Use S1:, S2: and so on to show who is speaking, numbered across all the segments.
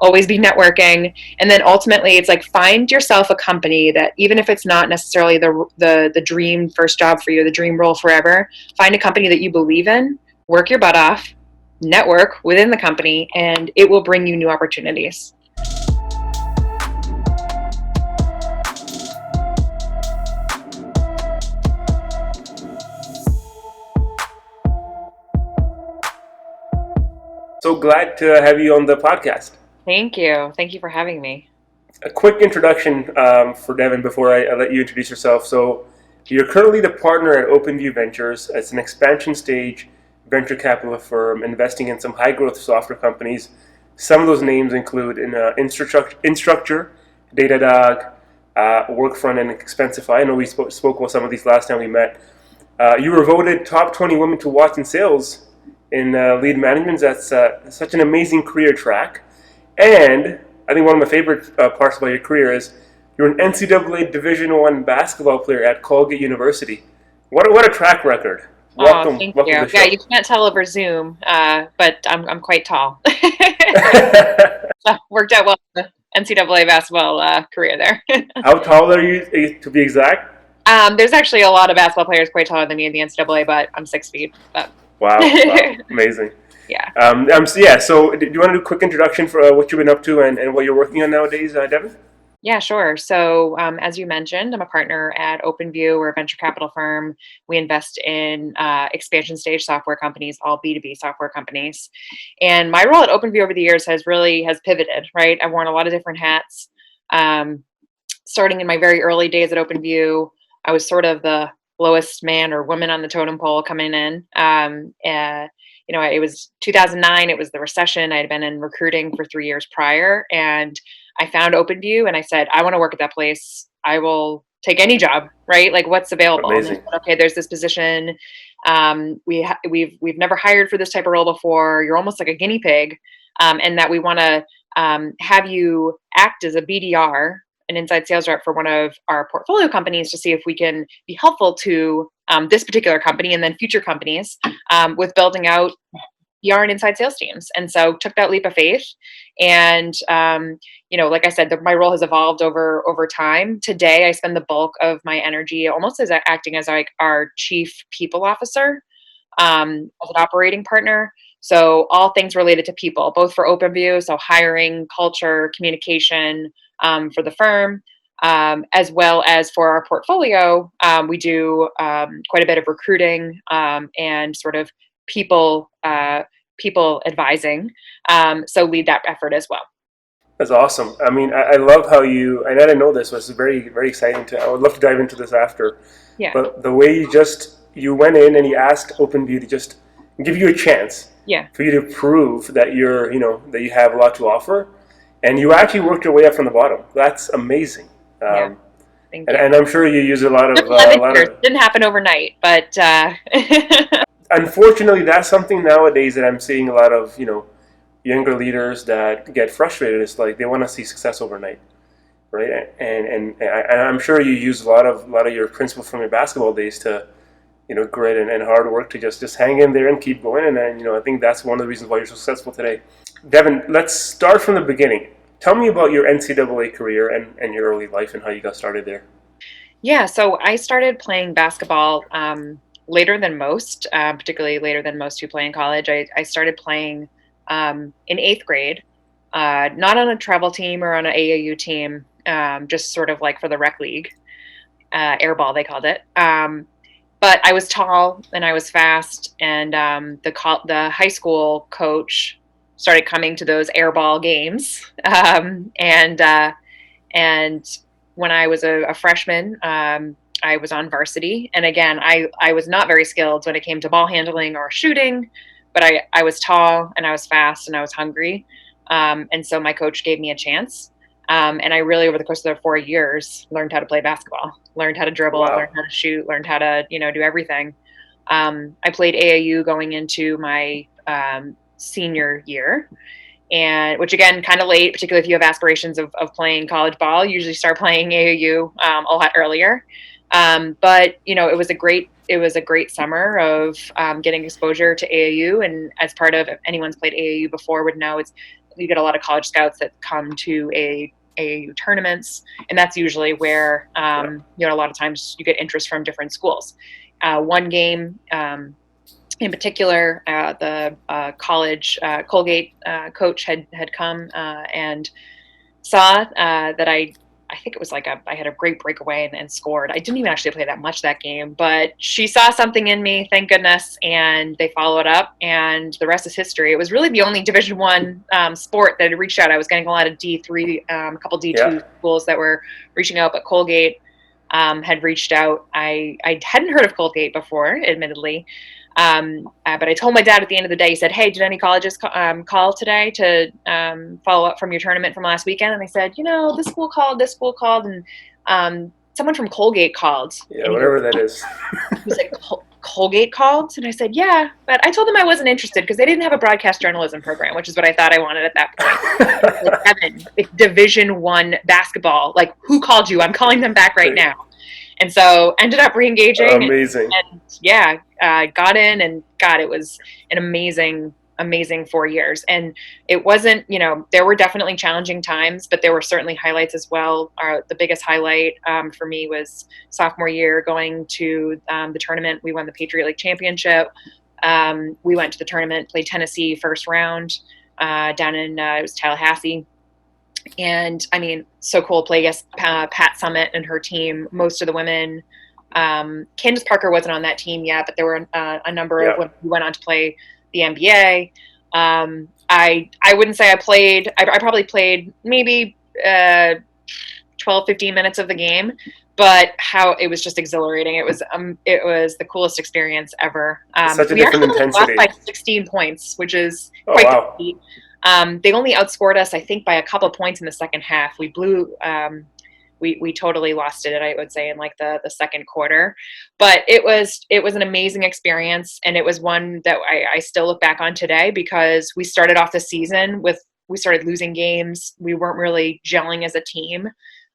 S1: always be networking. And then ultimately it's like, find yourself a company that, even if it's not necessarily the dream first job for you, the dream role forever, find a company that you believe in, work your butt off, network within the company, and it will bring you new opportunities.
S2: So glad to have you on the podcast.
S1: Thank you. Thank you for having me.
S2: A quick introduction for Devon before I let you introduce yourself. So you're currently the partner at OpenView Ventures. It's an expansion stage venture capital firm investing in some high growth software companies. Some of those names include Instructure, Datadog, Workfront, and Expensify. I know we spoke about some of these last time we met. You were voted top 20 women to watch in sales in lead management. That's such an amazing career track. And I think one of my favorite parts about your career is you're an NCAA Division I basketball player at Colgate University. What a track record. Welcome,
S1: thank
S2: welcome
S1: you.
S2: to the show.
S1: Yeah, you can't tell over Zoom, but I'm quite tall. So worked out well in the NCAA basketball career there.
S2: How tall are you, to be exact?
S1: There's actually a lot of basketball players quite taller than me in the NCAA, but I'm 6 feet. But.
S2: Wow, amazing.
S1: Yeah.
S2: So do you want to do a quick introduction for what you've been up to and what you're working on nowadays, Devon?
S1: Yeah, sure. So as you mentioned, I'm a partner at OpenView. We're a venture capital firm. We invest in expansion stage software companies, all B2B software companies. And my role at OpenView over the years has pivoted, right? I've worn a lot of different hats. Starting in my very early days at OpenView, I was sort of the lowest man or woman on the totem pole coming in. It was 2009. It was the recession. I had been in recruiting for 3 years prior, and I found OpenView, and I said, I want to work at that place. I will take any job, right? Like, what's available?
S2: Amazing.
S1: And said, okay, there's this position. We've never hired for this type of role before. You're almost like a guinea pig, and that we want to have you act as a BDR, an inside sales rep for one of our portfolio companies, to see if we can be helpful to this particular company and then future companies with building out PR and inside sales teams. And so took that leap of faith. And, like I said, my role has evolved over time. Today, I spend the bulk of my energy almost as acting as like our chief people officer, as an operating partner. So all things related to people, both for OpenView, so hiring, culture, communication, for the firm, as well as for our portfolio. We do quite a bit of recruiting and sort of people advising. So lead that effort as well.
S2: That's awesome. I mean, I love how and I didn't know this, so it's very, very exciting I would love to dive into this after.
S1: Yeah.
S2: But the way you went in and you asked OpenView to just give you a chance.
S1: Yeah.
S2: For you to prove that that you have a lot to offer, and you actually worked your way up from the bottom. That's amazing.
S1: Yeah. Thank you.
S2: And I'm sure you use a lot of.
S1: 11 years. Didn't happen overnight, but.
S2: Unfortunately, that's something nowadays that I'm seeing a lot of younger leaders that get frustrated. It's like they want to see success overnight, right? And I'm sure you use a lot of your principles from your basketball days to. Grit and hard work to just hang in there and keep going. And then, I think that's one of the reasons why you're successful today. Devon, let's start from the beginning. Tell me about your NCAA career and your early life and how you got started there.
S1: Yeah, so I started playing basketball later than most, particularly later than most who play in college. I started playing in 8th grade, not on a travel team or on an AAU team, just sort of like for the rec league, airball they called it. But I was tall and I was fast, and the high school coach started coming to those airball games. And when I was a freshman, I was on varsity. And again, I was not very skilled when it came to ball handling or shooting, but I was tall and I was fast and I was hungry. And so my coach gave me a chance. And I really, over the course of the 4 years, learned how to play basketball, learned how to dribble,
S2: Wow.
S1: Learned how to shoot, learned how to, do everything. I played AAU going into my senior year, and which again, kind of late, particularly if you have aspirations of playing college ball. You usually start playing AAU a lot earlier. But it was a great summer of getting exposure to AAU, and as part of, if anyone's played AAU before would know, it's you get a lot of college scouts that come to AAU tournaments, and that's usually where you know, a lot of times you get interest from different schools. One game in particular, the college Colgate coach had come and saw that I think it was like I had a great breakaway and scored. I didn't even actually play that much that game, but she saw something in me, thank goodness, and they followed up, and the rest is history. It was really the only Division I sport that had reached out. I was getting a lot of D3, a couple D2 schools that were reaching out, but Colgate had reached out. I hadn't heard of Colgate before, admittedly. But I told my dad at the end of the day, he said, "Hey, did any colleges call today to follow up from your tournament from last weekend?" And I said, "You know, this school called, and someone from Colgate called."
S2: Yeah, whatever that is.
S1: He was like, "Colgate called?" And I said, "Yeah," but I told them I wasn't interested because they didn't have a broadcast journalism program, which is what I thought I wanted at that point. Like, Evan, it's Division I basketball. Like, who called you? I'm calling them back right now. And so ended up re-engaging.
S2: Amazing.
S1: And yeah, got in, and God, it was an amazing 4 years. And it wasn't, you know, there were definitely challenging times, but there were certainly highlights as well. The biggest highlight for me was sophomore year going to the tournament. We won the Patriot League Championship. We went to the tournament, played Tennessee first round down in, it was Tallahassee. And I mean, so cool to play against Pat Summitt and her team. Most of the women, Candace Parker wasn't on that team yet, but there were a number of women who went on to play the NBA. I wouldn't say I played. I probably played maybe 12, 15 minutes of the game, but how it was just exhilarating. It was the coolest experience ever.
S2: Such a different intensity.
S1: We actually lost by 16 points, which is quite the feat. They only outscored us, I think, by a couple of points in the second half. We blew, we totally lost it, I would say, in like the second quarter. But it was an amazing experience, and it was one that I still look back on today, because we started off the season we started losing games. We weren't really gelling as a team.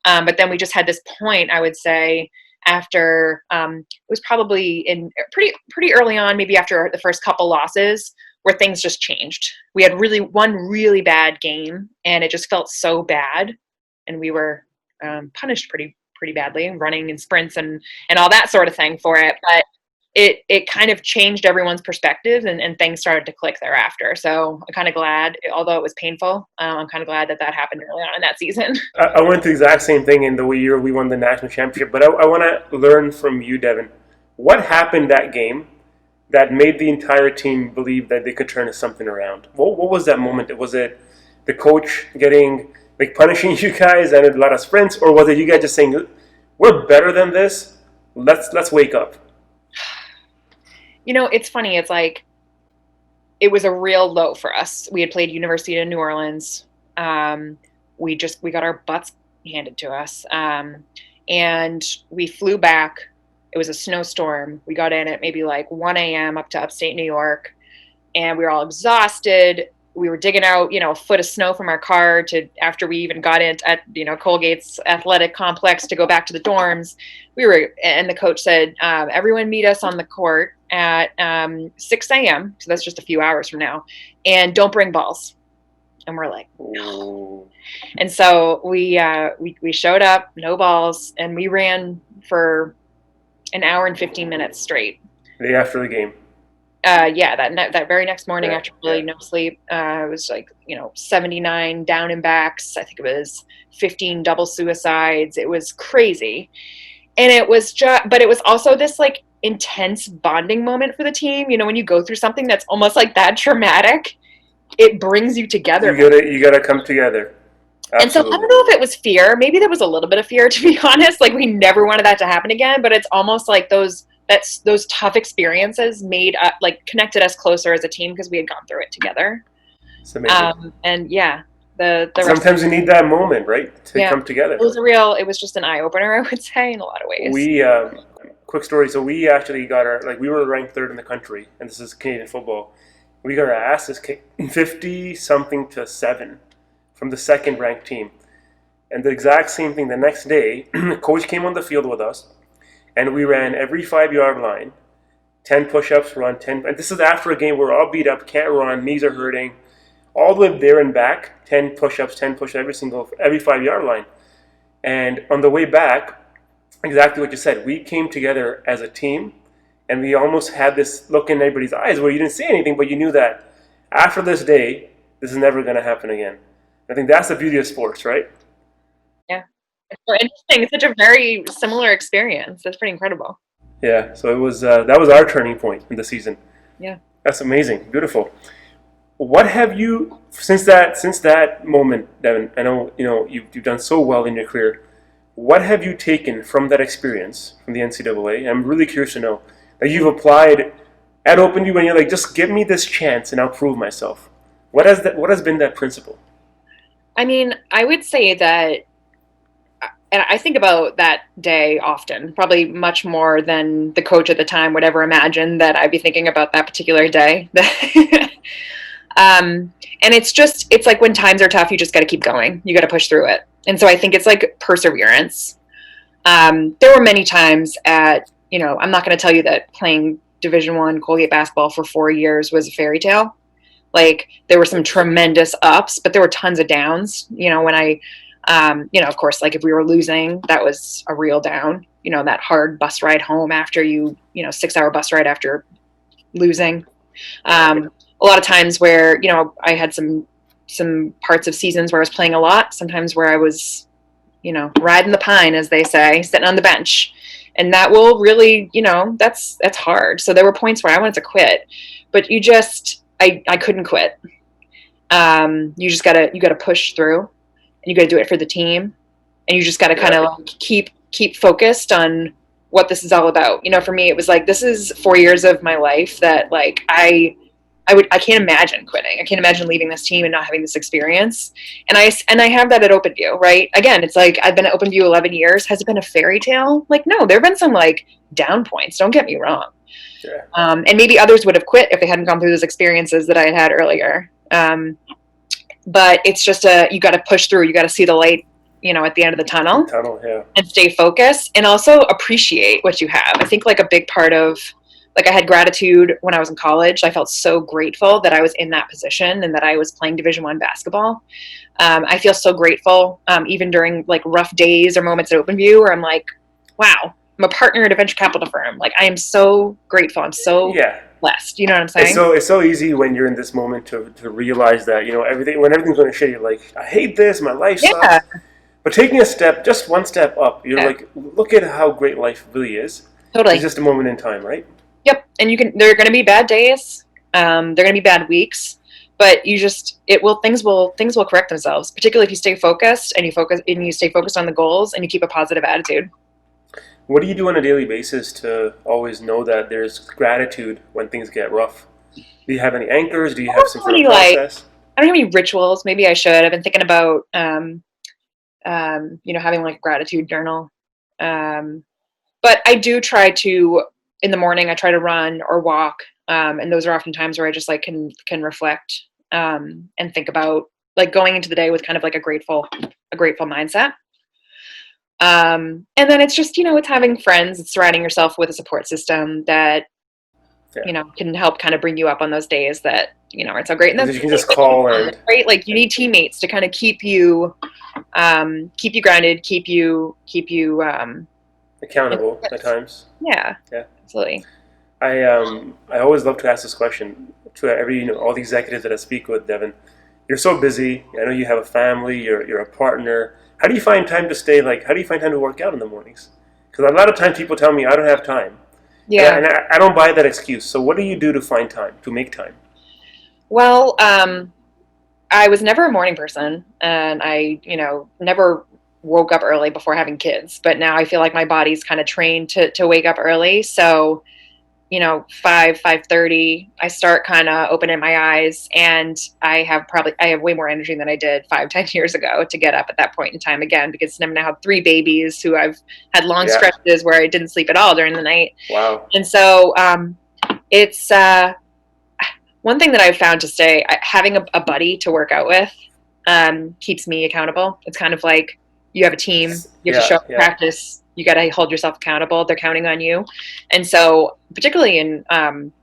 S1: But then we just had this point, I would say, after it was probably in pretty early on, maybe after the first couple losses, where things just changed. We had one really bad game, and it just felt so bad, and we were punished pretty badly, running in sprints and all that sort of thing for it. But it kind of changed everyone's perspective, and things started to click thereafter. So I'm kind of glad, although it was painful, I'm kind of glad that happened early on in that season.
S2: I went through the exact same thing in the year we won the national championship, but I want to learn from you, Devon. What happened that game that made the entire team believe that they could turn something around? What was that moment? Was it the coach punishing you guys and a lot of sprints, or was it you guys just saying, "We're better than this. Let's wake up"?
S1: You know, it's funny. It's like it was a real low for us. We had played University of New Orleans. We got our butts handed to us, and we flew back. It was a snowstorm. We got in at maybe like 1 a.m. up to upstate New York, and we were all exhausted. We were digging out, a foot of snow from our car after we even got in at, Colgate's athletic complex to go back to the dorms. And the coach said, everyone meet us on the court at 6 a.m. So that's just a few hours from now, and don't bring balls. And we're like, no. And so we showed up, no balls, and we ran for an hour and 15 minutes straight.
S2: The day after the game.
S1: That very next morning, after really no sleep, it was like 79 down and backs. I think it was 15 double suicides. It was crazy, and it was but it was also this like intense bonding moment for the team. When you go through something that's almost like that traumatic, it brings you together.
S2: You gotta come together. Absolutely.
S1: And so I don't know if it was fear. Maybe there was a little bit of fear, to be honest. Like, we never wanted that to happen again. But it's almost like those tough experiences connected us closer as a team, because we had gone through it together.
S2: It's amazing.
S1: And yeah, the
S2: sometimes you need that moment, right, to come together.
S1: It was just an eye opener, I would say, in a lot of ways.
S2: Quick story. So we actually got we were ranked third in the country, and this is Canadian football. We got our asses kicked 50-something to 7 from the second ranked team. And the exact same thing the next day, the coach came on the field with us, and we ran every 5-yard line, 10 push-ups, run 10. And this is after a game where we're all beat up, can't run, knees are hurting, all the way there and back, 10 push-ups, 10 push-ups every 5-yard line. And on the way back, exactly what you said, we came together as a team, and we almost had this look in everybody's eyes where you didn't say anything, but you knew that after this day, this is never going to happen again. I think that's the beauty of sports, right?
S1: Yeah. It's so interesting. It's such a very similar experience. That's pretty incredible.
S2: Yeah, so it was that was our turning point in the season.
S1: Yeah.
S2: That's amazing, beautiful. What have you since that moment, Devon? I know you've done so well in your career. What have you taken from that experience from the NCAA? I'm really curious to know that you've applied at OpenView when you're like, just give me this chance and I'll prove myself. What has been that principle?
S1: I mean, I would say that, and I think about that day often, probably much more than the coach at the time would ever imagine that I'd be thinking about that particular day. And it's like when times are tough, you just got to keep going. You got to push through it. And so I think it's like perseverance. There were many times I'm not going to tell you that playing Division I Colgate basketball for 4 years was a fairy tale. Like there were some tremendous ups, but there were tons of downs. When I, of course, like if we were losing, that was a real down. That hard bus ride home after 6-hour bus ride after losing. A lot of times where I had some parts of seasons where I was playing a lot. Sometimes where I was, riding the pine, as they say, sitting on the bench, and that will really, that's hard. So there were points where I wanted to quit, but I couldn't quit. You gotta push through, and you gotta do it for the team, and you just gotta kind of like keep focused on what this is all about. For me, it was like, this is 4 years of my life that like I can't imagine quitting. I can't imagine leaving this team and not having this experience. And I have that at OpenView, right? Again, it's like I've been at OpenView 11 years. Has it been a fairy tale? Like, no, there have been some like down points. Don't get me wrong.
S2: Yeah.
S1: And maybe others would have quit if they hadn't gone through those experiences that I had earlier. But it's just you got to push through. You got to see the light, at the end of the tunnel.
S2: Yeah.
S1: And stay focused, and also appreciate what you have. I think like a big part of, like I had gratitude when I was in college. I felt so grateful that I was in that position and that I was playing Division I basketball. I feel so grateful, even during like rough days or moments at OpenView where I'm like, wow, I'm a partner at a venture capital firm. Like I am so grateful. I'm so blessed. You know what I'm saying?
S2: It's so easy when you're in this moment to realize that, when everything's going to shit, you're like, I hate this, my life sucks. But taking just one step up, you're like, look at how great life really is.
S1: Totally.
S2: It's just a moment in time, right?
S1: Yep. And there are going to be bad days. There are going to be bad weeks, but things will correct themselves, particularly if you stay focused and you stay focused on the goals and you keep a positive attitude.
S2: What do you do on a daily basis to always know that there's gratitude when things get rough? Do you have any anchors? Do you have some sort of process?
S1: I don't have any rituals. Maybe I should. I've been thinking about, having like a gratitude journal. But I do try to, in the morning, I try to run or walk. And those are often times where I just like can reflect, and think about like going into the day with kind of like a grateful mindset. And then it's just, it's having friends, it's surrounding yourself with a support system that, can help kind of bring you up on those days that, aren't so great. And
S2: then you can just call and
S1: right. Like you need teammates to kind of keep you grounded, keep you,
S2: accountable at times.
S1: Yeah, absolutely.
S2: I always love to ask this question to all the executives that I speak with, Devon. You're so busy. I know you have a family. You're a partner. How do you find time to work out in the mornings? Because a lot of times people tell me I don't have time.
S1: Yeah.
S2: And I don't buy that excuse. So what do you do to find time, to make time?
S1: Well, I was never a morning person, and I, never woke up early before having kids. But now I feel like my body's kind of trained to wake up early. So 5:30, I start kind of opening my eyes, and I have way more energy than I did 5-10 years ago to get up at that point in time again, because I now have 3 babies who I've had long stretches where I didn't sleep at all during the night.
S2: Wow.
S1: And so it's one thing that I've found to stay, having a buddy to work out with keeps me accountable. It's kind of like you have a team, you have to show up to practice. You got to hold yourself accountable. They're counting on you. And so particularly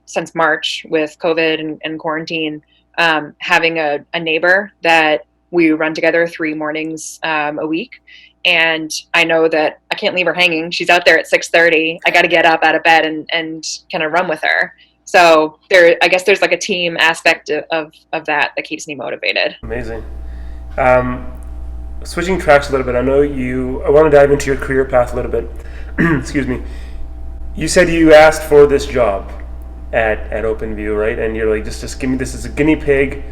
S1: since March with COVID and quarantine, having a neighbor that we run together 3 mornings a week. And I know that I can't leave her hanging. She's out there at 6:30. I got to get up out of bed and kind of run with her. So I guess there's like a team aspect of that keeps me motivated.
S2: Amazing. Switching tracks a little bit, I want to dive into your career path a little bit. Excuse me. You said you asked for this job at OpenView, right? And you're like, just give me this as a guinea pig.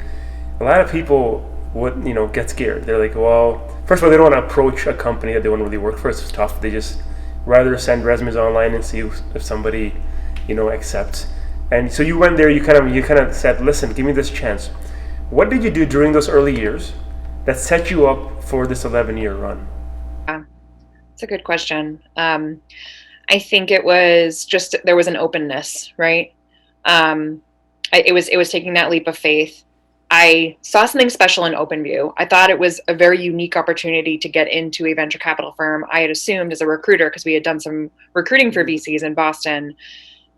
S2: A lot of people would, get scared. They're like, well, first of all, they don't want to approach a company that they want to really work for. It's tough. They just rather send resumes online and see if somebody, accepts. And so you went there. You kind of said, listen, give me this chance. What did you do during those early years that set you up for this 11-year run?
S1: That's a good question. I think it was just there was an openness, right? It was taking that leap of faith. I saw something special in OpenView. I thought it was a very unique opportunity to get into a venture capital firm. I had assumed as a recruiter, because we had done some recruiting for VCs in Boston,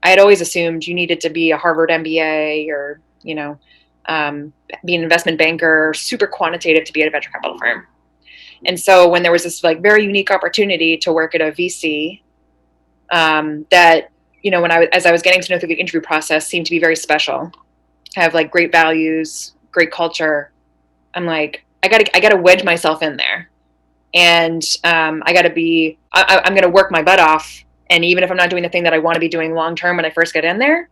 S1: I had always assumed you needed to be a Harvard MBA or, be an investment banker, super quantitative to be at a venture capital firm. And so when there was this like very unique opportunity to work at a VC, that, as I was getting to know through the interview process, seemed to be very special, have like great values, great culture. I'm like, I gotta wedge myself in there, and I'm gonna work my butt off. And even if I'm not doing the thing that I want to be doing long term when I first get in there,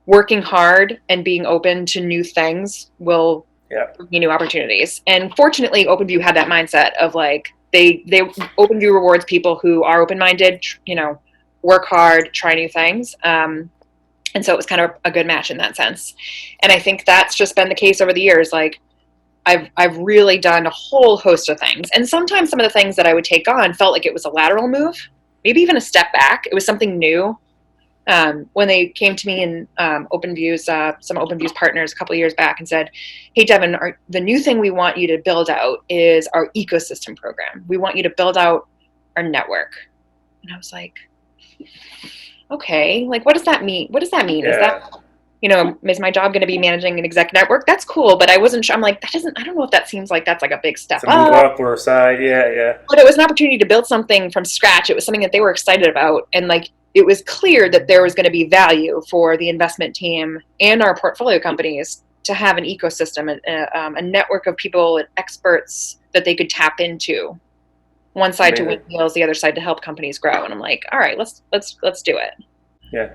S1: working hard and being open to new things will bring you new opportunities. And fortunately, OpenView had that mindset of like they OpenView rewards people who are open-minded, work hard, try new things. And so it was kind of a good match in that sense. And I think that's just been the case over the years. Like I've really done a whole host of things. And sometimes some of the things that I would take on felt like it was a lateral move, maybe even a step back. It was something new. When they came to me and some OpenView's partners a couple of years back and said, hey, Devon, the new thing we want you to build out is our ecosystem program. We want you to build out our network. And I was like, okay, like, what does that mean? What does that mean?
S2: Yeah.
S1: Is that, is my job going to be managing an exec network? That's cool. But I wasn't sure. I'm like, I don't know if that seems like that's like a big step
S2: up. Move up or side. Yeah.
S1: But it was an opportunity to build something from scratch. It was something that they were excited about. And like, it was clear that there was going to be value for the investment team and our portfolio companies to have an ecosystem, a network of people and experts that they could tap into. One side to win deals, the other side to help companies grow. And I'm like, all right, let's do it.
S2: Yeah.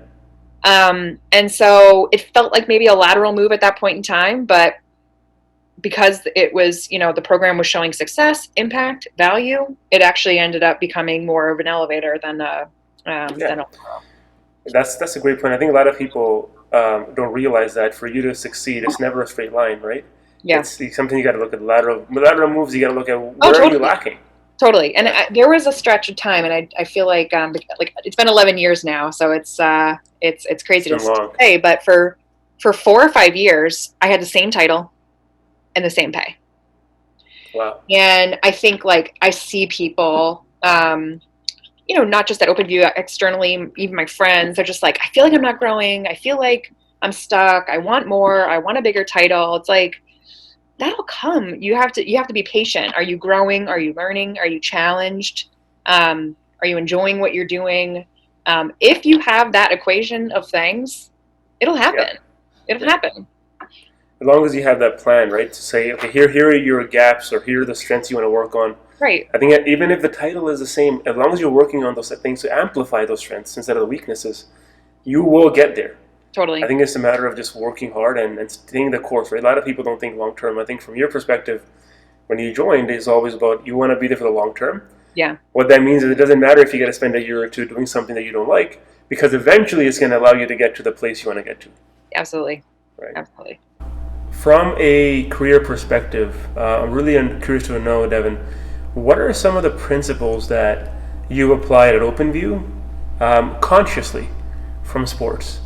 S1: And so it felt like maybe a lateral move at that point in time, but because it was, the program was showing success, impact, value, it actually ended up becoming more of an elevator than a
S2: That's a great point. I think a lot of people don't realize that for you to succeed, it's never a straight line, right?
S1: Yeah.
S2: It's something you got to look at lateral moves. You got to look at where are you lacking.
S1: Totally. And there was a stretch of time, and I feel like it's been 11 years now, so it's crazy to say. But for 4 or 5 years, I had the same title and the same pay.
S2: Wow.
S1: And I think like I see people. Not just at OpenView, externally, even my friends, they're just like, I feel like I'm not growing. I feel like I'm stuck. I want more. I want a bigger title. It's like, that'll come. You have to be patient. Are you growing? Are you learning? Are you challenged? Are you enjoying what you're doing? If you have that equation of things, it'll happen. Yeah. It'll happen.
S2: As long as you have that plan, right? To say, okay, here are your gaps, or here are the strengths you want to work on.
S1: Right.
S2: I think even if the title is the same, as long as you're working on those things to amplify those strengths instead of the weaknesses, you will get there.
S1: Totally.
S2: I think it's a matter of just working hard and staying the course, right? A lot of people don't think long term. I think from your perspective, when you joined, it's always about you want to be there for the long term.
S1: Yeah.
S2: What that means is it doesn't matter if you got to spend a year or two doing something that you don't like, because eventually it's going to allow you to get to the place you want to get to.
S1: Absolutely.
S2: Right.
S1: Absolutely.
S2: From a career perspective, I'm really curious to know, Devon, what are some of the principles that you applied at OpenView consciously from sports?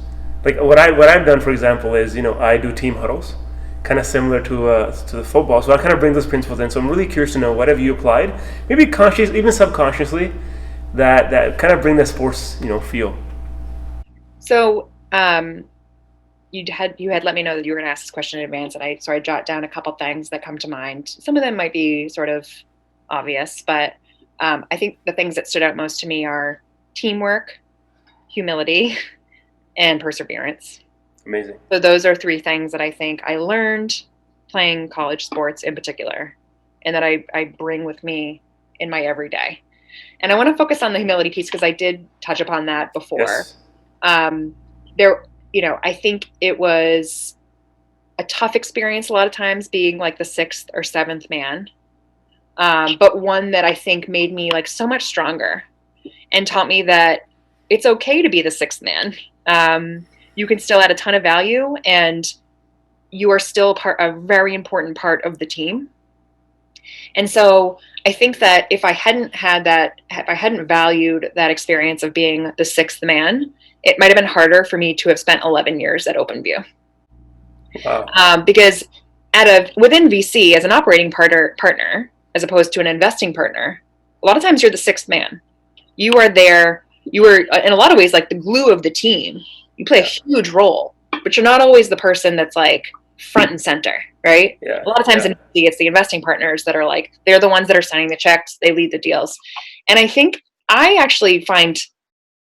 S2: Like what I've done, for example, is I do team huddles, kind of similar to the football. So I kind of bring those principles in. So I'm really curious to know, what have you applied, maybe consciously, even subconsciously, that kind of bring the sports feel.
S1: So you had let me know that you were going to ask this question in advance, and I jot down a couple things that come to mind. Some of them might be sort of obvious, but I think the things that stood out most to me are teamwork, humility, and perseverance.
S2: Amazing.
S1: So those are three things that I think I learned playing college sports in particular, and that I bring with me in my everyday. And I want to focus on the humility piece because I did touch upon that before.
S2: Yes.
S1: There, I think it was a tough experience a lot of times being like the sixth or seventh man, but one that I think made me like so much stronger and taught me that it's okay to be the sixth man. You can still add a ton of value, and you are still a very important part of the team. And so I think that if I hadn't valued that experience of being the sixth man, it might have been harder for me to have spent 11 years at OpenView.
S2: Wow.
S1: Because within VC, as an operating partner, as opposed to an investing partner, a lot of times you're the sixth man. You are there. You are, in a lot of ways, like the glue of the team. You play a huge role, but you're not always the person that's like front and center, right?
S2: Yeah.
S1: A lot of times in VC, it's the investing partners that are like, they're the ones that are signing the checks. They lead the deals. And I think I actually find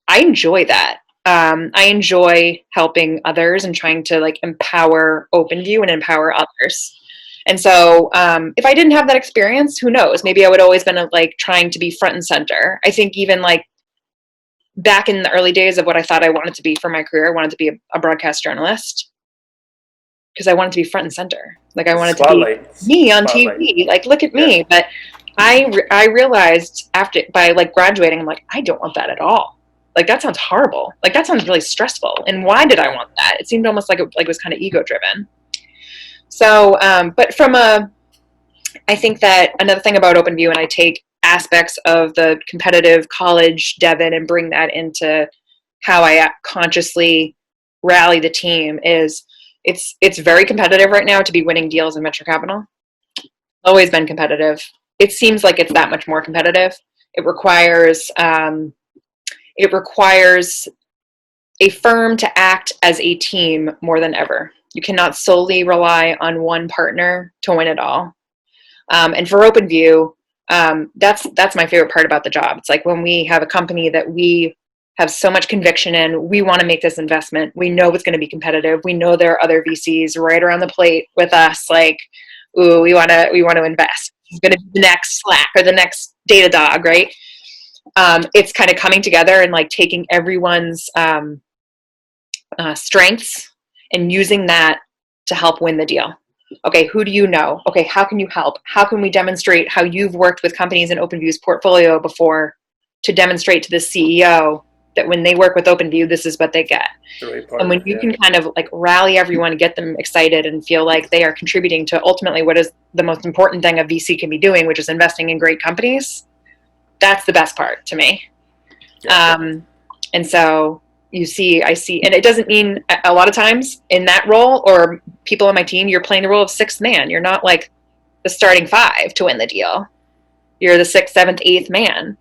S1: I enjoy that. I enjoy helping others and trying to like empower OpenView and empower others. And so if I didn't have that experience, who knows? Maybe I would always been like trying to be front and center. I think even like back in the early days of what I thought I wanted to be for my career, I wanted to be a broadcast journalist because I wanted to be front and center. Like I wanted to be me on TV. Like, look at me. But I realized by like graduating, I'm like, I don't want that at all. Like that sounds horrible. Like that sounds really stressful. And why did I want that? It seemed almost like it was kind of ego driven. So, but I think that another thing about OpenView, and I take aspects of the competitive college Devon and bring that into how I consciously rally the team, is it's very competitive right now to be winning deals in venture capital. Always been competitive. It seems like it's that much more competitive. It requires a firm to act as a team more than ever. You cannot solely rely on one partner to win it all. And for OpenView, that's my favorite part about the job. It's like when we have a company that we have so much conviction in, we want to make this investment. We know it's going to be competitive. We know there are other VCs right around the plate with us. Like, ooh, we want to invest. It's going to be the next Slack or the next Datadog, right? It's kind of coming together and like taking everyone's strengths and using that to help win the deal. Okay, who do you know? Okay, how can you help? How can we demonstrate how you've worked with companies in OpenView's portfolio before to demonstrate to the CEO that when they work with OpenView, this is what they get. And when you can kind of like rally everyone, get them excited and feel like they are contributing to ultimately what is the most important thing a VC can be doing, which is investing in great companies, that's the best part to me. And so I see, and it doesn't mean a lot of times in that role or people on my team, you're playing the role of sixth man. You're not like the starting five to win the deal. You're the sixth, seventh, eighth man,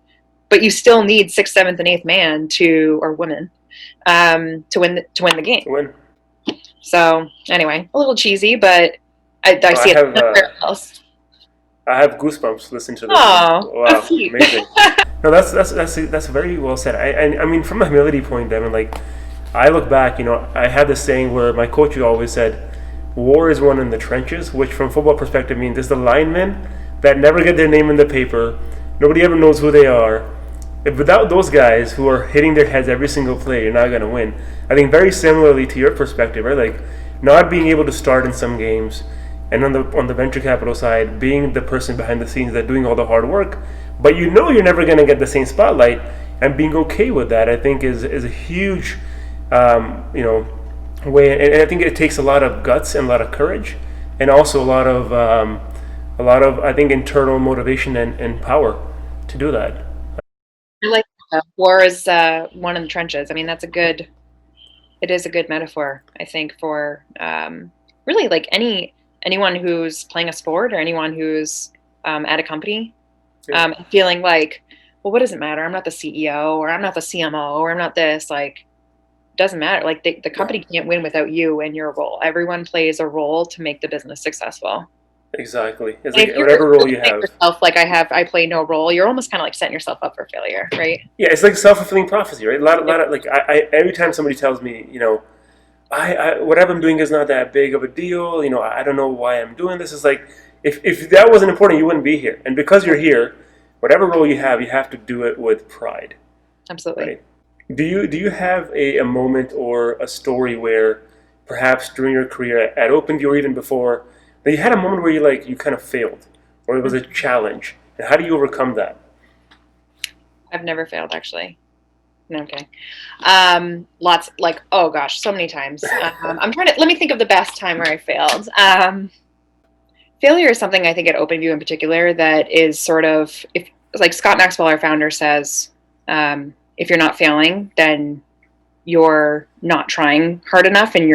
S1: but you still need sixth, seventh, and eighth man or women to win the game. So anyway, a little cheesy, but I see it everywhere else.
S2: I have goosebumps listening to this.
S1: Oh,
S2: wow, amazing. No, that's very well said. I mean, from a humility point, Devon, like I look back, I had this saying where my coach always said, "War is won in the trenches," which, from a football perspective, means there's the linemen that never get their name in the paper. Nobody ever knows who they are. Without those guys who are hitting their heads every single play, you're not going to win. I think very similarly to your perspective, right? Like not being able to start in some games. And on the venture capital side, being the person behind the scenes that's doing all the hard work, but you're never going to get the same spotlight, and being okay with that, I think is a huge, way. And I think it takes a lot of guts and a lot of courage, and also a lot of I think internal motivation and power to do that.
S1: I like that. War is won in the trenches. I mean, it is a good metaphor, I think, for really like anyone who's playing a sport or anyone who's at a company, feeling like, well, what does it matter? I'm not the CEO or I'm not the CMO or I'm not this. Like, doesn't matter. Like the company can't win without you and your role. Everyone plays a role to make the business successful.
S2: Exactly. It's
S1: And
S2: like
S1: if you're
S2: whatever role you
S1: like
S2: have.
S1: yourself, like I play no role, you're almost kind of like setting yourself up for failure, right?
S2: Yeah, it's like self-fulfilling prophecy, right? A lot of like every time somebody tells me, I whatever I'm doing is not that big of a deal. I don't know why I'm doing this. It's like if that wasn't important, you wouldn't be here. And because you're here, whatever role you have to do it with pride,
S1: Absolutely.
S2: right? Do you have a moment or a story where perhaps during your career at OpenView or even before that you had a moment where you kind of failed or it was a challenge, and how do you overcome that?
S1: I've never failed, actually. No, I'm kidding. Lots, like, oh gosh, so many times. Let me think of the best time where I failed. Failure is something I think at OpenView in particular that is sort of, if like Scott Maxwell, our founder, says, if you're not failing, then you're not trying hard enough, and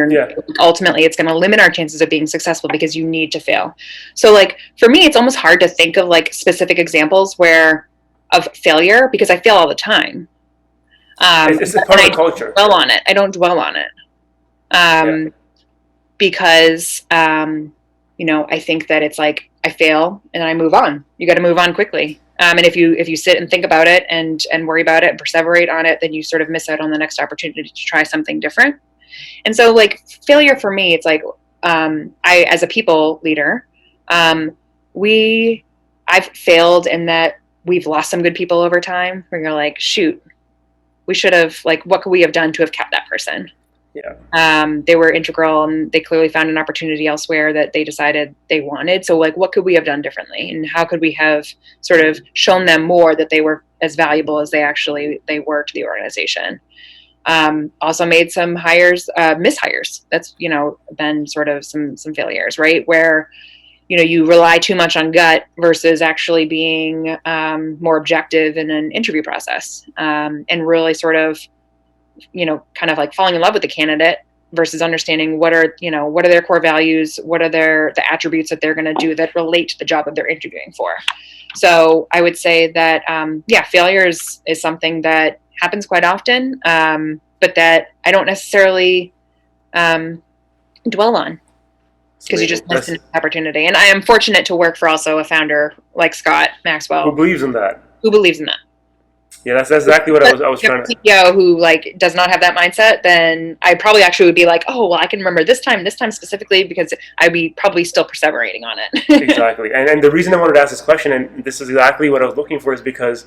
S1: ultimately it's going to limit our chances of being successful because you need to fail. So like for me, it's almost hard to think of like specific examples of failure because I fail all the time.
S2: It's a part of the culture.
S1: I don't dwell on it. Because I think that it's like I fail and then I move on. You got to move on quickly. And if you sit and think about it and worry about it and perseverate on it, then you sort of miss out on the next opportunity to try something different. And so like failure for me, it's like I, as a people leader, I've failed in that we've lost some good people over time where you're like, shoot, we should have, like, what could we have done to have kept that person?
S2: Yeah.
S1: They were integral and they clearly found an opportunity elsewhere that they decided they wanted. So like, what could we have done differently? And how could we have sort of shown them more that they were as valuable as they were to the organization? Also made some mishires. That's, been sort of some failures, right? Where, you rely too much on gut versus actually being more objective in an interview process, and really sort of, kind of like falling in love with the candidate versus understanding what are their core values, what are the attributes that they're going to do that relate to the job that they're interviewing for. So I would say that, failure is something that happens quite often, but that I don't necessarily dwell on because you just missed an opportunity. And I am fortunate to work for also a founder like Scott Maxwell
S2: Who believes in that. Yeah, that's exactly what I was trying to.
S1: CEO who like does not have that mindset, then I probably actually would be like, oh well, I can remember this time specifically because I'd be probably still perseverating on it.
S2: Exactly, and the reason I wanted to ask this question, and this is exactly what I was looking for, is because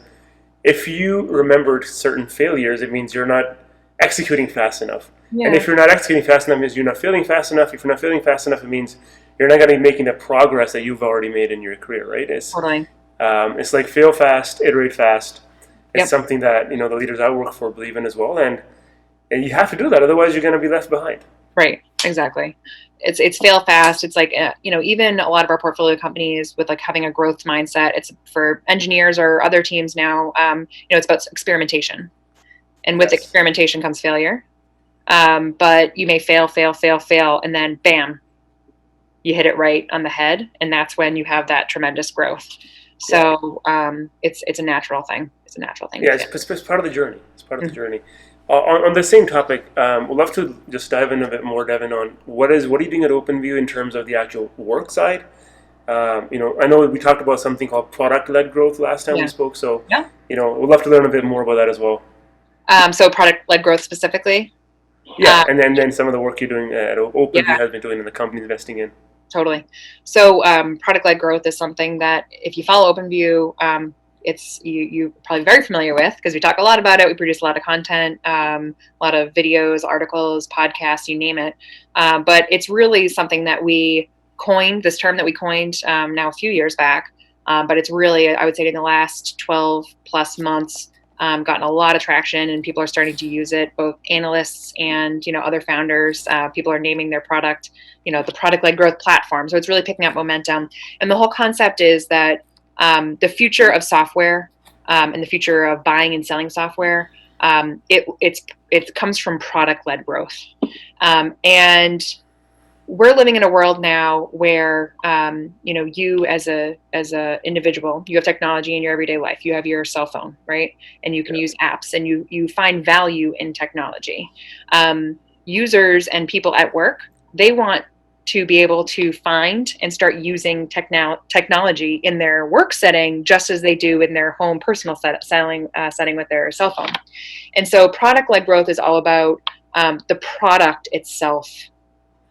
S2: if you remembered certain failures, it means you're not executing fast enough. Yeah. And if you're not executing fast enough, it means you're not failing fast enough. If you're not failing fast enough, it means you're not going to be making the progress that you've already made in your career, right?
S1: Totally.
S2: It's like fail fast, iterate fast. It's something that the leaders I work for believe in as well, and you have to do that. Otherwise, you're going to be left behind.
S1: Right. Exactly. It's fail fast. It's like even a lot of our portfolio companies with like having a growth mindset. It's for engineers or other teams now. It's about experimentation, and with experimentation comes failure. But you may fail, and then bam, you hit it right on the head, and that's when you have that tremendous growth. So it's a natural thing. It's a natural thing.
S2: Yeah, it's part of the journey. It's part of the journey. On the same topic, we'd love to just dive in a bit more, Devon, on what are you doing at OpenView in terms of the actual work side. I know we talked about something called product-led growth last time we spoke. So we'd love to learn a bit more about that as well.
S1: So product-led growth specifically.
S2: Yeah, and then some of the work you're doing at OpenView has been doing in the company investing in.
S1: Totally. So product-led growth is something that if you follow OpenView, it's you're probably very familiar with because we talk a lot about it. We produce a lot of content, a lot of videos, articles, podcasts, you name it. But it's really something that we coined, this term that we coined now a few years back. But it's really, I would say in the last 12 plus months, gotten a lot of traction and people are starting to use it, both analysts and, other founders. People are naming their product, the product-led growth platform. So it's really picking up momentum. And the whole concept is that the future of software and the future of buying and selling software, it comes from product-led growth. And we're living in a world now where you as a individual, you have technology in your everyday life. You have your cell phone, right? And you can use apps, and you find value in technology. Users and people at work, they want to be able to find and start using technology in their work setting, just as they do in their home personal setting with their cell phone. And so product-led growth is all about the product itself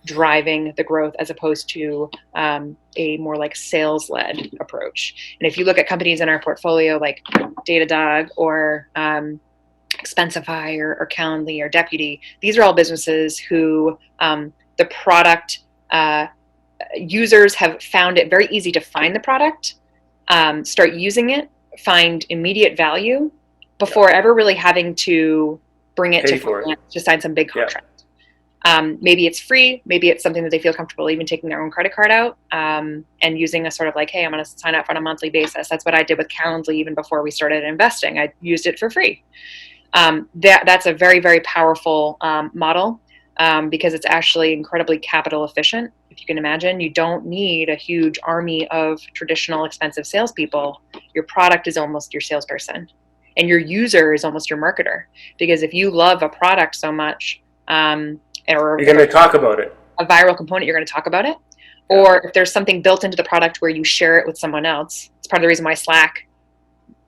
S1: driving the growth, as opposed to a more like sales-led approach. And if you look at companies in our portfolio like Datadog or Expensify or Calendly or Deputy, these are all businesses who the product users have found it very easy to find the product, start using it, find immediate value before ever really having to bring it to sign some big contract. Maybe it's free, maybe it's something that they feel comfortable even taking their own credit card out and using a sort of like, hey, I'm going to sign up on a monthly basis. That's what I did with Calendly even before we started investing. I used it for free. That's a very, very powerful model because it's actually incredibly capital efficient. If you can imagine, you don't need a huge army of traditional expensive salespeople. Your product is almost your salesperson, and your user is almost your marketer. Because if you love a product so much, or
S2: you're going to talk about it.
S1: A viral component, you're going to talk about it. Yeah. Or if there's something built into the product where you share it with someone else. It's part of the reason why Slack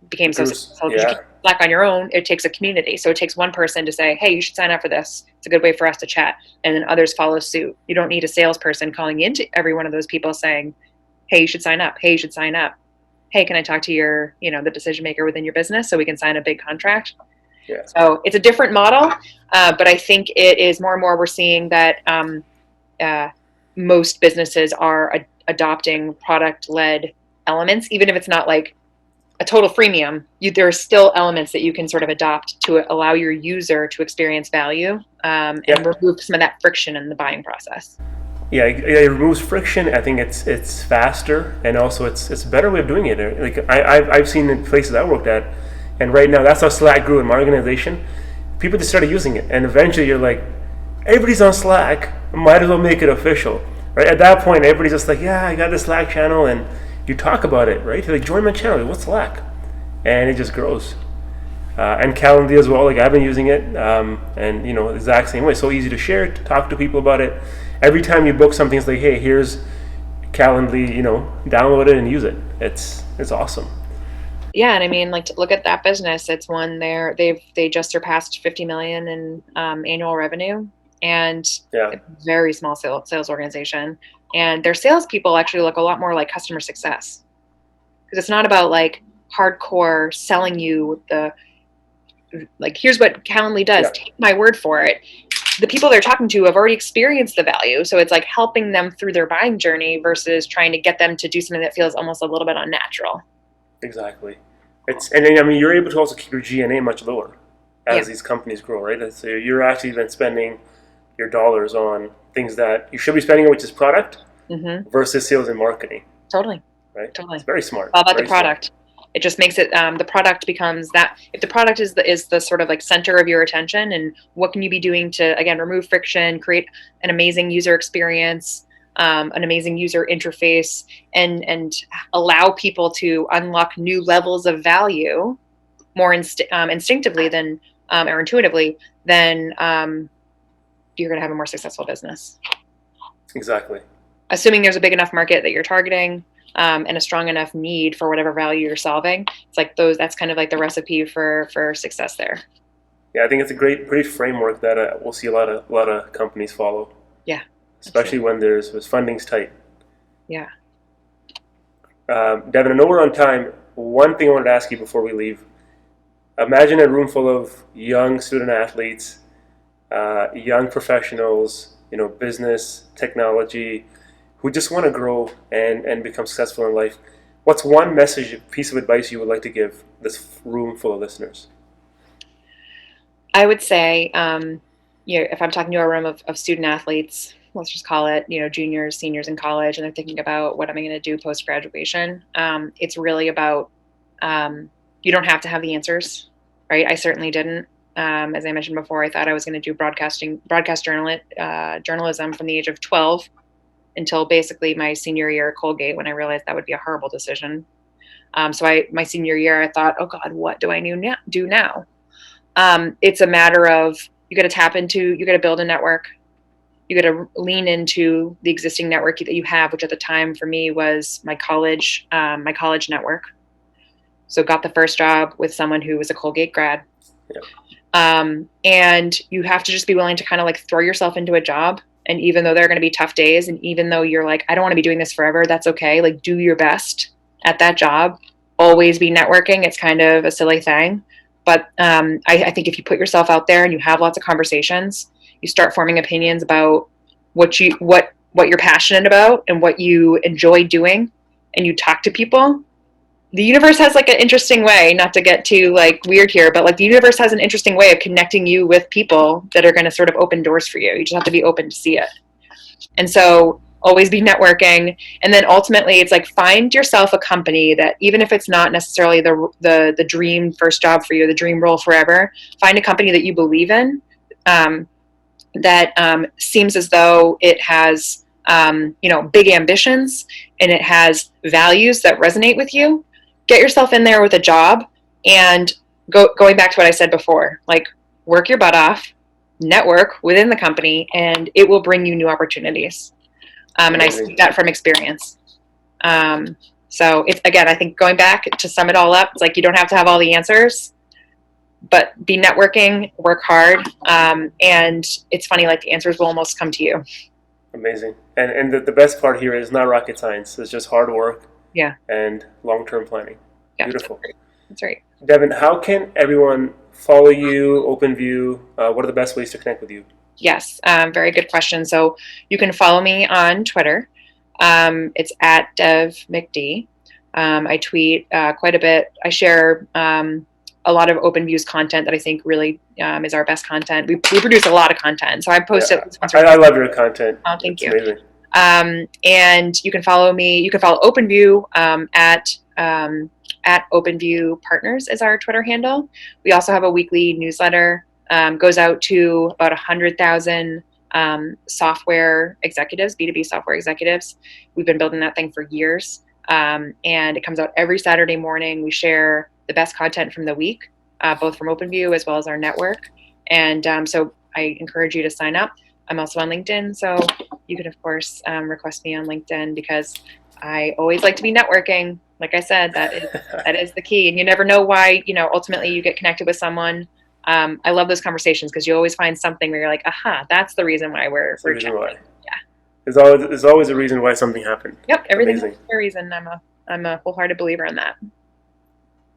S1: became so successful. You can't Slack on your own. It takes a community. So it takes one person to say, hey, you should sign up for this. It's a good way for us to chat. And then others follow suit. You don't need a salesperson calling into every one of those people saying, hey, you should sign up. Hey, you should sign up. Hey, can I talk to your, the decision maker within your business so we can sign a big contract?
S2: Yeah.
S1: So it's a different model, but I think it is more and more we're seeing that most businesses are adopting product-led elements, even if it's not like a total freemium. There are still elements that you can sort of adopt to allow your user to experience value and remove some of that friction in the buying process.
S2: Yeah, it removes friction. I think it's faster, and also it's a better way of doing it. Like I've seen in places I worked at. And right now, that's how Slack grew in my organization. People just started using it. And eventually you're like, everybody's on Slack. Might as well make it official. Right? At that point, everybody's just like, yeah, I got the Slack channel. And you talk about it, right? You're like, join my channel. What's Slack? And it just grows. And Calendly as well. Like, I've been using it. And, the exact same way. So easy to share, to talk to people about it. Every time you book something, it's like, hey, here's Calendly, download it and use it. It's awesome.
S1: Yeah, and I mean, like, to look at that business, it's one they just surpassed 50 million in annual revenue, and a very small sales organization, and their salespeople actually look a lot more like customer success, because it's not about like hardcore selling you here's what Calendly does. Take my word for it. The people they're talking to have already experienced the value, so it's like helping them through their buying journey versus trying to get them to do something that feels almost a little bit unnatural.
S2: Exactly. You're able to also keep your G&A much lower as these companies grow, right? So you're actually then spending your dollars on things that you should be spending, which is product, versus sales and marketing.
S1: Totally.
S2: Right?
S1: Totally.
S2: It's very smart.
S1: All about the product. Smart. It just makes it, the product becomes that, if the product is the sort of like center of your attention, and what can you be doing to, again, remove friction, create an amazing user experience, an amazing user interface, and allow people to unlock new levels of value more instinctively than or intuitively, then you're going to have a more successful business.
S2: Exactly.
S1: Assuming there's a big enough market that you're targeting and a strong enough need for whatever value you're solving, it's like that's kind of like the recipe for success there.
S2: Yeah, I think it's a great framework that we'll see a lot of companies follow.
S1: Yeah.
S2: Especially when there's funding's tight.
S1: Yeah.
S2: Devon, I know we're on time. One thing I wanted to ask you before we leave. Imagine a room full of young student athletes, young professionals, business, technology, who just want to grow and become successful in life. What's one piece of advice you would like to give this room full of listeners?
S1: I would say, if I'm talking to a room of student athletes, let's just call it, juniors, seniors in college, and they're thinking about what am I going to do post-graduation. It's really about, you don't have to have the answers, right? I certainly didn't. As I mentioned before, I thought I was going to do broadcast journalism from the age of 12. until basically my senior year at Colgate, when I realized that would be a horrible decision. My senior year, I thought, oh God, what do I do now? It's a matter of, you got to build a network. You got to lean into the existing network that you have, which at the time for me was my college network. So got the first job with someone who was a Colgate grad. Yeah. And you have to just be willing to kind of like throw yourself into a job. And even though there are going to be tough days, and even though you're like, I don't want to be doing this forever, that's okay. Like, do your best at that job. Always be networking. It's kind of a silly thing. But I think if you put yourself out there and you have lots of conversations, you start forming opinions about what you're passionate about and what you enjoy doing, and you talk to people. The universe has like an interesting way, not to get too like weird here, but like the universe has an interesting way of connecting you with people that are going to sort of open doors for you. You just have to be open to see it. And so always be networking. And then ultimately it's like, find yourself a company that, even if it's not necessarily the dream first job for you, the dream role forever, find a company that you believe in, that seems as though it has, big ambitions, and it has values that resonate with you. Get yourself in there with a job, and going back to what I said before, like, work your butt off, network within the company, and it will bring you new opportunities. And I speak that from experience. So it's, again, I think going back to sum it all up, it's like, you don't have to have all the answers, but be networking, work hard. And it's funny, like the answers will almost come to you.
S2: Amazing. And the best part here is not rocket science. It's just hard work.
S1: Yeah.
S2: And long-term planning. Yeah, beautiful.
S1: That's right.
S2: Devon, how can everyone follow you, OpenView? What are the best ways to connect with you?
S1: Yes, very good question. So you can follow me on Twitter. It's at Dev McD. I tweet quite a bit. I share a lot of OpenView's content that I think really is our best content. We produce a lot of content, so I post it.
S2: I love your content.
S1: Oh, thank you.
S2: Amazing.
S1: And you can follow me. You can follow OpenView at OpenView Partners is our Twitter handle. We also have a weekly newsletter. Goes out to about 100,000 software executives, B2B software executives. We've been building that thing for years. And it comes out every Saturday morning. We share the best content from the week, both from OpenView as well as our network. And so I encourage you to sign up. I'm also on LinkedIn, so you can, of course, request me on LinkedIn, because I always like to be networking. Like I said, that is the key. And you never know why, ultimately you get connected with someone. I love those conversations, because you always find something where you're like, aha, that's the reason why we're chatting. Yeah.
S2: There's always a reason why something happened.
S1: Yep, everything's for a reason. I'm a wholehearted believer in that.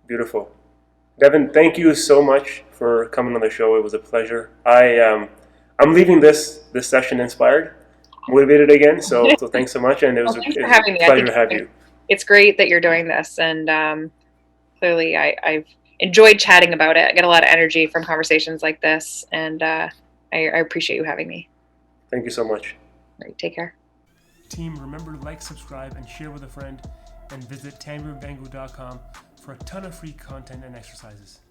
S2: Beautiful. Devon, thank you so much for coming on the show. It was a pleasure. I'm leaving this session inspired, motivated again. So thanks so much, and it was a pleasure to have you.
S1: It's great that you're doing this, and clearly I've enjoyed chatting about it. I get a lot of energy from conversations like this, and I appreciate you having me.
S2: Thank you so much.
S1: All right, take care.
S2: Team, remember to like, subscribe, and share with a friend, and visit tangerbango.com for a ton of free content and exercises.